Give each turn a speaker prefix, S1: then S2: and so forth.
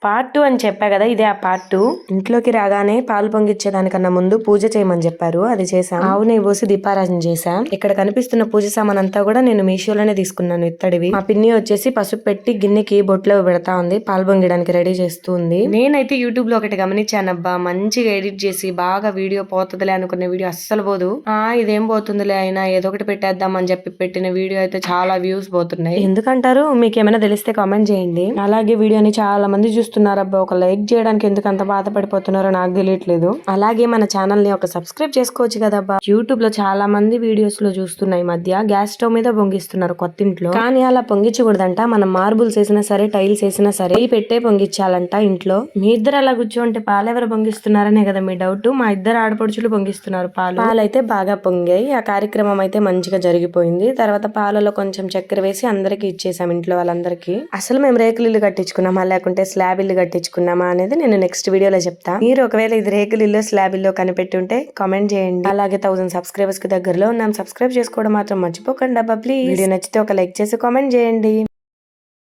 S1: Part 2 అని చెప్పా కదా, ఇదే ఆ పార్ట్ 2. ఇంట్లోకి రాగానే పాలు పొంగిచ్చేదానికన్నా ముందు పూజ చేయమని చెప్పారు, అది చేశాం. ఆవు నెయ్యి పోసి దీపారాజన చేశాం. ఇక్కడ కనిపిస్తున్న పూజ సామాన్ అంతా కూడా నేను మీషోలోనే తీసుకున్నాను, ఇత్తడివి. మా పిన్ని వచ్చేసి పసుపు పెట్టి గిన్నెకి బొట్లో పెడతా ఉంది, పాలు పొంగడానికి రెడీ చేస్తుంది. నేనైతే యూట్యూబ్ లో ఒకటి గమనించానబ్బా, మంచిగా ఎడిట్ చేసి బాగా వీడియో పోతుందిలే అనుకున్న వీడియో అస్సలు పోదు. ఇదేం పోతుందిలే అయినా ఏదో ఒకటి పెట్టేద్దాం అని చెప్పి పెట్టిన వీడియో అయితే చాలా వ్యూస్ పోతున్నాయి. ఎందుకంటారు, మీకు ఏమైనా తెలిస్తే కామెంట్ చేయండి. అలాగే వీడియోని చాలా మంది చూస్తున్నారబ్బా, ఒక లైక్ చేయడానికి ఎందుకు అంత బాధపడిపోతున్నారో నాకు తెలియట్లేదు. అలాగే మన ఛానల్ ని ఒక సబ్స్క్రైబ్ చేసుకోవచ్చు కదబ్బా. యూట్యూబ్ లో చాలా మంది వీడియోస్ లో చూస్తున్నాయి, మధ్య గ్యాస్ స్టవ్ మీద పొంగిస్తున్నారు కొత్తింట్లో. కానీ అలా పొంగించకూడదంట, మనం మార్బుల్స్ వేసినా సరే టైల్స్ వేసినా సరే పెట్టే పొంగించాలంట ఇంట్లో. మీ ఇద్దరు అలా కూర్చోంటే పాలు ఎవరు పొంగిస్తున్నారనే కదా మీ డౌట్. మా ఇద్దరు ఆడపడుచులు పొంగిస్తున్నారు పాలైతే బాగా పొంగాయి. ఆ కార్యక్రమం అయితే మంచిగా జరిగిపోయింది. తర్వాత పాలలో కొంచెం చక్కెర వేసి అందరికి ఇచ్చేసాం, ఇంట్లో వాళ్ళందరికీ. అసలు మేము రేకులు ఇల్లు కట్టించుకున్నామా లేకుంటే స్లాబ్ ఇల్లు కట్టించుకున్నామా అనేది నేను నెక్స్ట్ వీడియోలో చెప్తా. మీరు ఒకవేళ ఇది రేకులు ఇల్లు స్లాబ్ ఇల్లు కనిపెట్టి ఉంటే కామెంట్ చేయండి. అలాగే 1000 సబ్స్క్రైబర్స్ కి దగ్గరలో ఉన్నాం, సబ్స్క్రైబ్ చేసుకోవడం మాత్రం మర్చిపోకండి అబ్బా ప్లీజ్. వీడియో నచ్చితే ఒక లైక్ చేసి కామెంట్ చేయండి.